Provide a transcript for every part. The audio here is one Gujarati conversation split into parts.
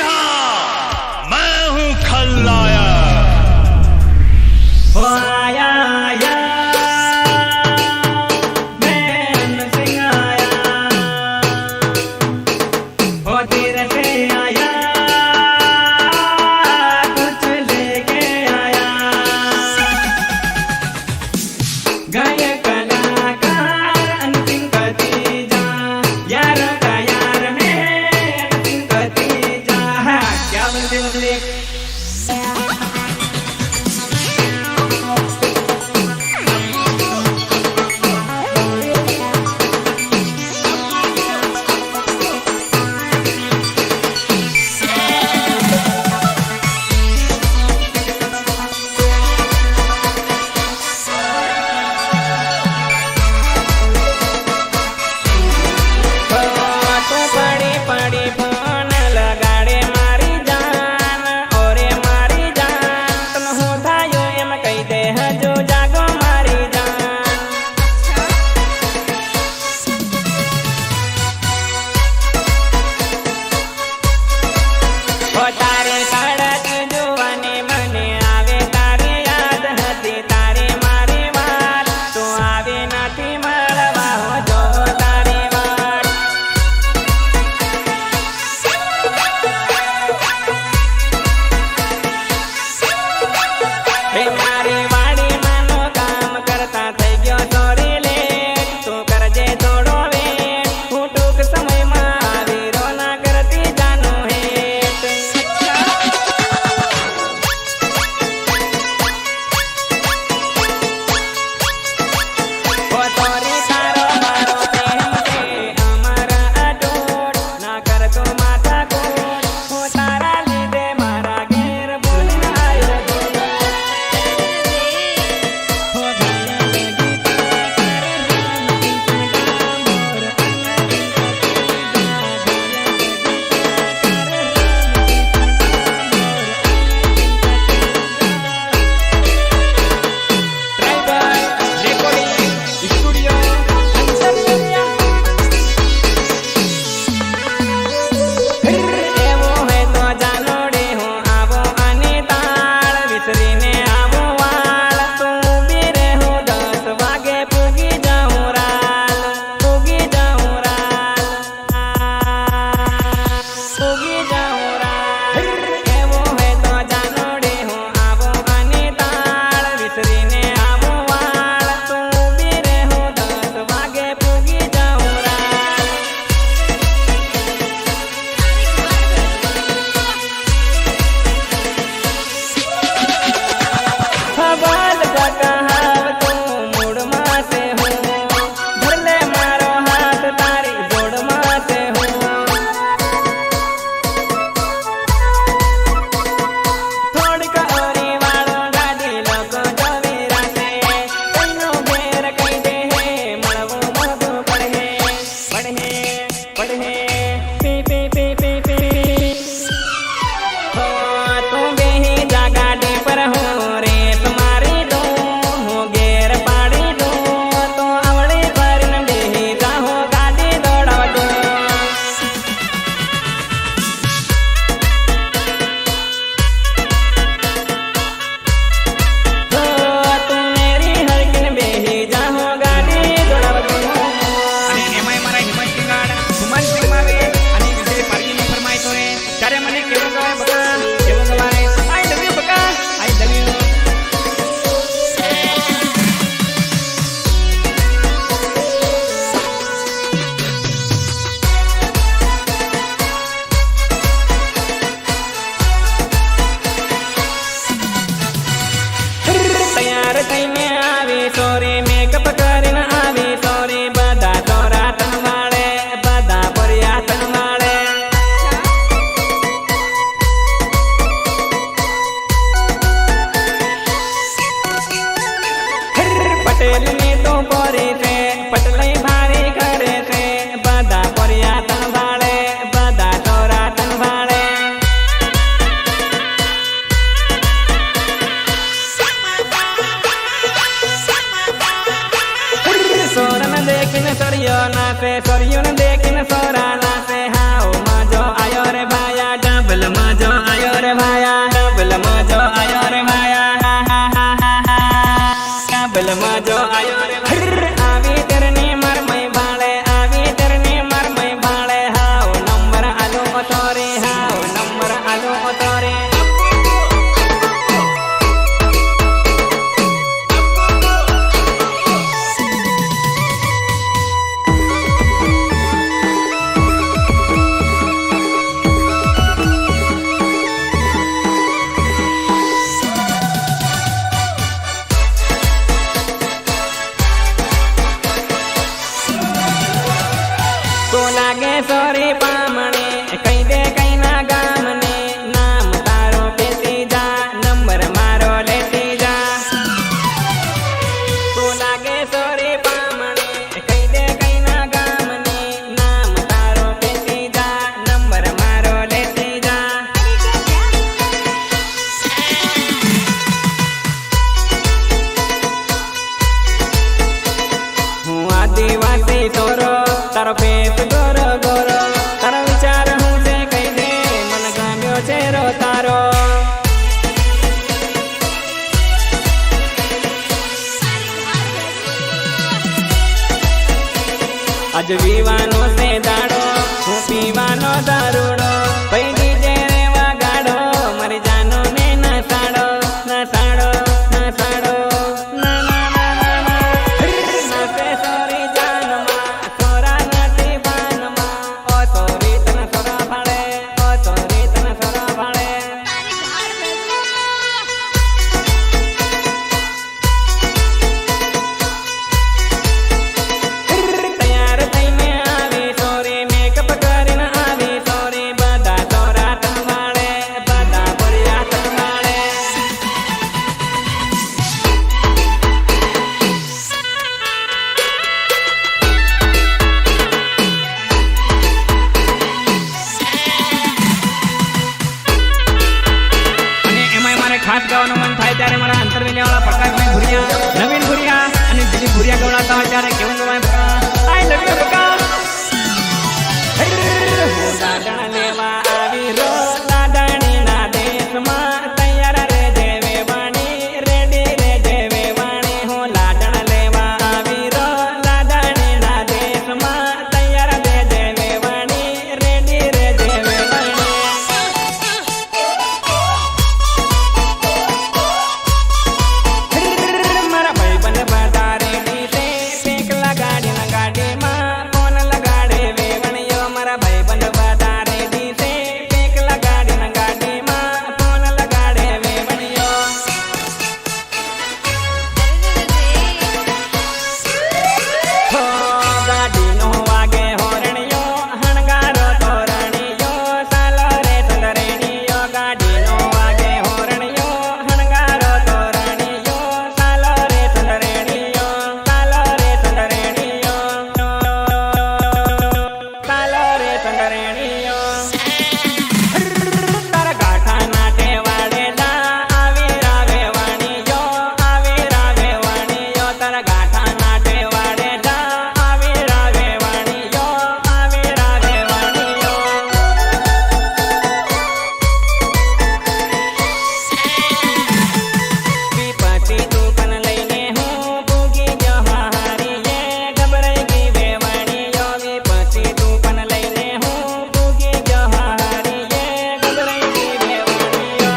हाँ, मैं हूँ खलनायक। आया आया मैं सिंह आया, हो तेरे से आया कुछ लेके आया। गाय कलाकार अंतिम भतीजा, यारों का यार में अंतिम भतीजा। क्या बोलते सोरियो नाचे सोरियो ने देखिन सोरा नाचे हाओ मजा मजो आयो रे भाया डबल मजो आयो रे भाया डबल मजो आयो रे भाया डबल मजो आयो रे भाया आवी तेरनी मरमई भाळे आवी तेरनी मरमई भाळे हाव नंबर आलो तोरे हाव नंबर आलो तोरे तो लागे सोरी पामणे कई दे कई ना गामने नाम तारो पेती जा नंबर मारो लेती जा तो लागे सोरी पामणे कई दे कई ना गामने नाम तारो पेती जा नंबर मारो लेती जा हूँ आदिवासी तोरो तारो पेट गोरो गोरो तारो विचार हूँ से कही दे मन गम्यो चेरो तारो आज वीवानो से दाड़ो हूँ पीवानो दारूड़ो पई जे रेवा गाड़ो मरी जानो ने न साड़ो न साड़ो न साड़ो ना ना ना ना ना ना से सोरी जानमा सोरा नटी बानमा ओ सोरी तन सोरा भाड़े ओ सोरी तन सोरा भाड़े तैयार थईने आवी सोरी मेकअप करीने आवी सोरी बधा सोरा तन भाड़े बधा बुरिया तन भाड़े અને એમાંય મારે ખાસ ગાવાનું મન થાય ત્યારે મારા અંતરવેલીવાળા પ્રકાશભાઈ ભુરિયા નવીન ભુરિયા અને દિલીપ ભુરિયા ગવડાવતા હોય ત્યારે કેવું ગવાય આઈ લવ યુ બકા હું દાદા લેવા આવી રો દાદાણીના દેશમાં તૈયાર રે જેવે વાણી રેડી રે જેવે વાણી હું લાડણ લેવા આવી રો દાદાણીના દેશમાં તૈયાર રે જેવે વાણી રેડી રે જેવે વાણી મારા ભાઈબંધ બધા રેડી છે પેક લગાડીને ગાડીમાં કોણ લગાડે વેવણીઓ મારા ભાઈબંધ બધા રેડી છે પેક લગાડીને ગાડીમાં કોણ લગાડે વેવણીઓ હો ગાડીનો વાગે હોરણીઓ હણગારો તોરણીઓ સાલો રે સુંદરેણીઓ ગાડીનો વાગે હોરણીઓ હણગારો તોરણીઓ સાલો રે સુંદરેણીઓ સાલો રે સુંદરેણીઓ સાલો રે સુંદરેણીઓ તારા ગાંઠા નાટે વાળેલા આવી રાવે વાણીઓ આવી રાવે વાણીઓ તારા ગાંઠા નાટે વાળેલા આવી રાવે વાણીઓ આવી રાવે વાણીઓ વિપત્તિ તું લઈને હું ભૂગી ગયો હારીએ ગભરાઈ ગઈ વેવાણીઓ વિપત્તિ તું લઈને હું ભૂગી ગયો હારીએ ગભરાઈ ગઈ વેવાણીઓ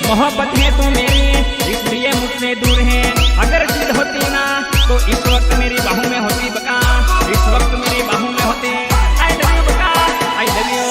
मोहब्बत है तू मेरी इसलिए मुझसे दूर है। अगर जिद होती ना तो इस वक्त मेरी बाहों में होती बका, इस वक्त मेरी बाहों में होती। आई लव यू बका, आई लव यू।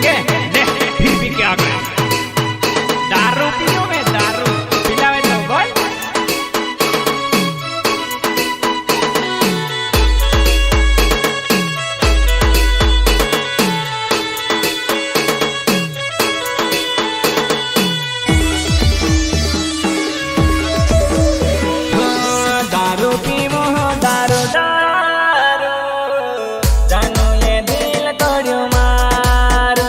पिएंगे ले फिर पी के आ गए दारू पियो में दारू पिलावे तो बोल दारू पीवो दारू दारू जानो ये दिल तोड़्यो मारो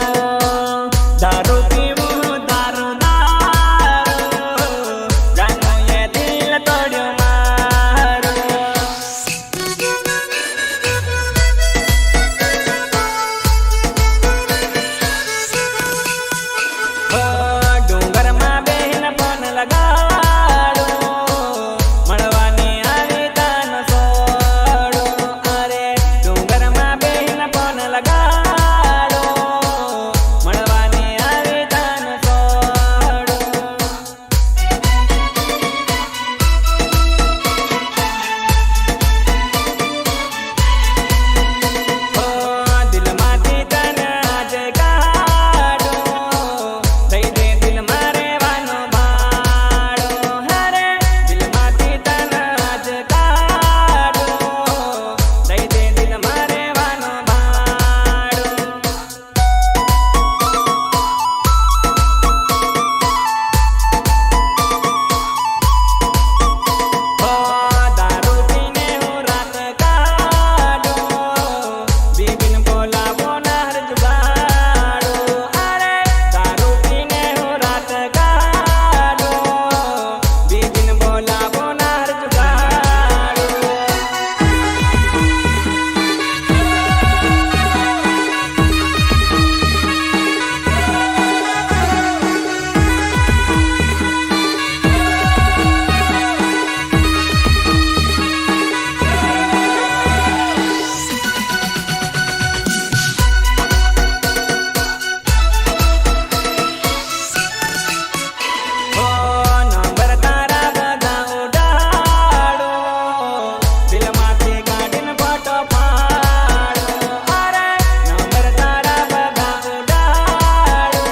दारू पीवो दारू दारू जानो ये दिल तोड़्यो मारो डूंगर में बहन फोन लगाड़ो મળવાની આવી તન સોડો અરે ડુંગર માં બેન ફોન લગાડો મળવાની આવી તન સોડો દિલમાંથી તને આજ કાઢો દઈ દે દિલ મારે વાનો ભાડો હરે દિલમાંથી તને આજ કાઢો દઈ દે દિલ મારે વાનો ભાડો દારૂ પીને હું રાત કાઢો બીબીન બોલાવો નહર જુગાડો અરે દારૂ પીને હું રાત કાઢો બીબીન બોલાવો નહર જુગાડો નંબર તારા બધા ઉડાડો દિલમાંથી કાઢીને ફોટો પાડો અરે નંબર તારા બધા ઉડાડો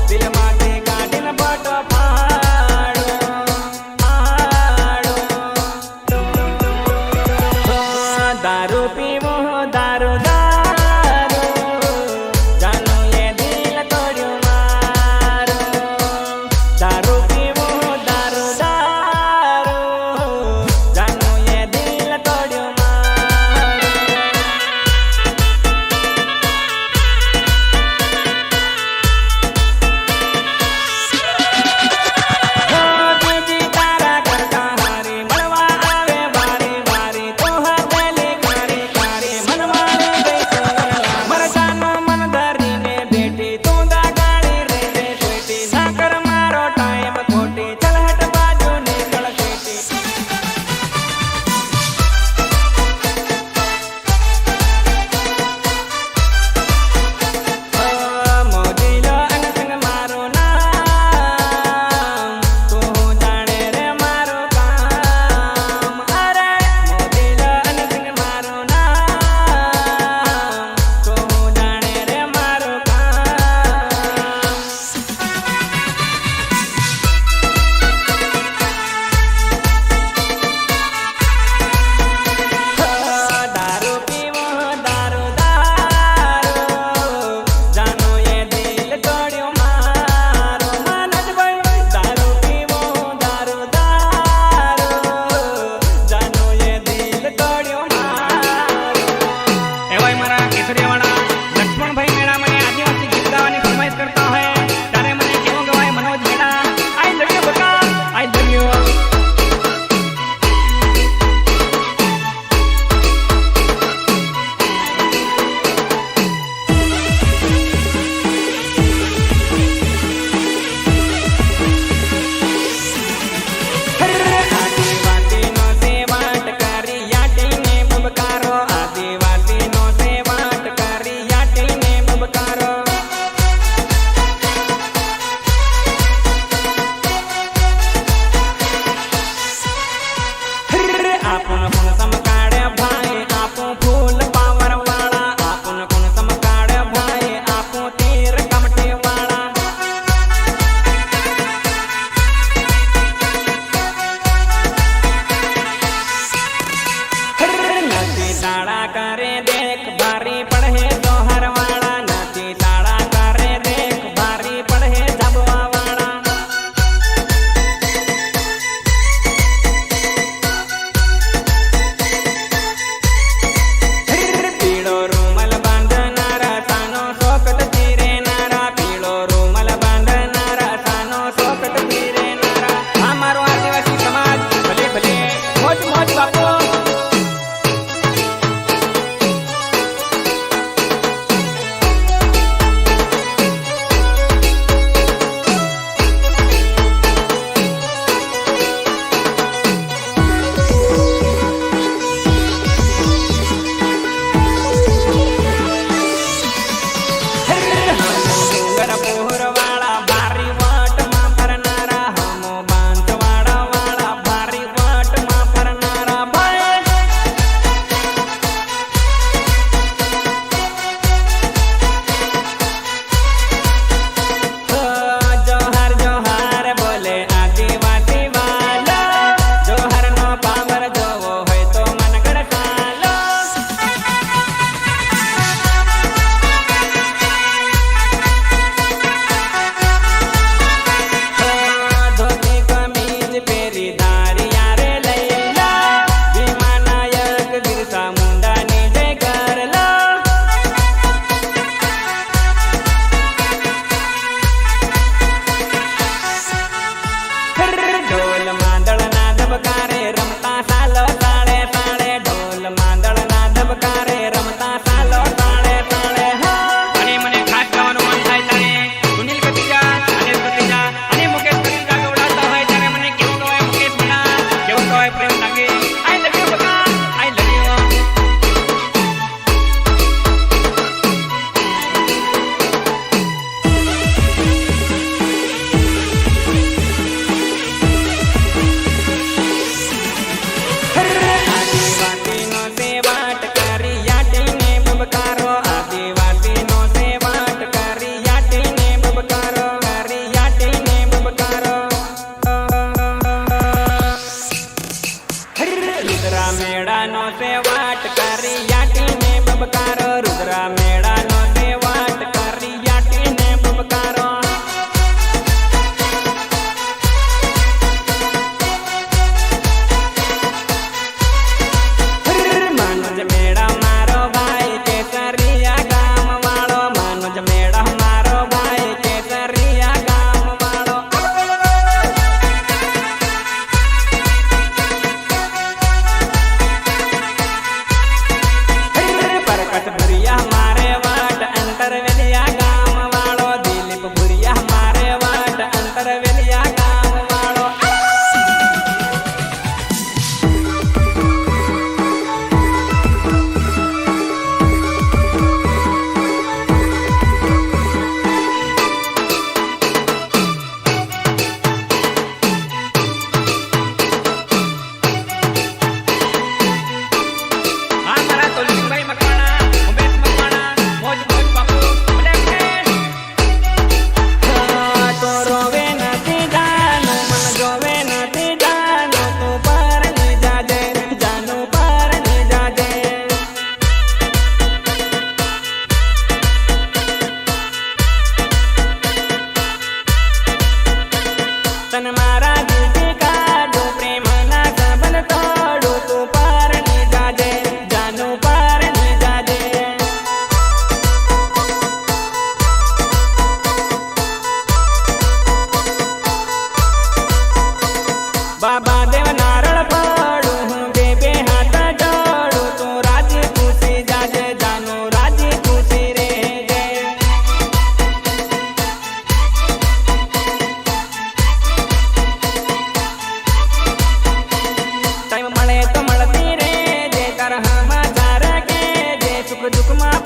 દિલમાંથી કાઢીને ફોટો પાડો દારૂ પીવો દારૂ દારૂ જાનો એ દિલ તોડ્યો મારો દારૂ પીવો દારૂ દારૂ જાનો એ દિલ તોડ્યો મારો બીજી તારા કરતા હારી મળવા આવે વારી વારી તો હવેલી કારી કારી મનવાળે ગઈ સોરલા મરજાનો મન ધરીને બેઠી તું દાગાડી રે બેઠી સાકર મારો ટાઈમ ખોટી ચલ હટ બાજુ નીકળ શેટી મોજીલો અંગ મારો નામ તું જાણે રે મારો કામ અરે મોજીલો અંગ મારો નામ તું જાણે રે મારો કામ દારૂ પીવો દારૂ દારૂ જાનો એ દિલ તોડ્યો મારો માનસભાઈ દારૂ પીવો દારૂ દારૂ જાનો એ દિલ તોડ્યો મારો એવાય મારા કેસરિયાવાળા લક્ષ્મણભાઈ મેળા મને આદિવાસી ગીત ગાવાની ફરમાઈશ કરતા હોય ત્યારે મને કેવું ગવાય મનોજ મેળા આઈ લવ યુ બકા આઈ લવ યુ આદિવાસીનો સેવાટ કરી યાટીને બબકારો આદિવાસીનો સેવાટ કરી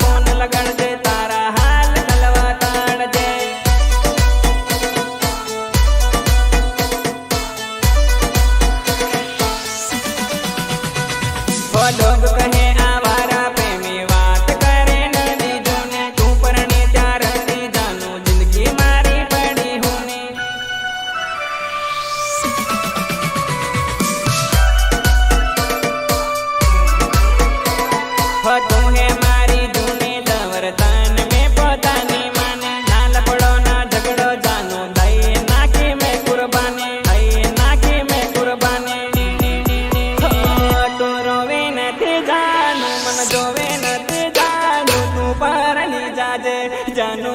फोन लगड़जे तारा हाल कलवा ताड़जे वो लोग कहे आवारा प्रेमी बात करे नदी जोने तू परणी त्यार दी जानू जिंदगी मारी पड़ी होने हो तू है मारी जूनी दवरदान में पोतानी माने ना लपड़ो ना झगड़ो जानू दई नाकी में कुर्बानी दई नाकी में कुर्बानी तू रोवे नथी जानू मन जोवे नथी जानू तू परणी जाजे जानू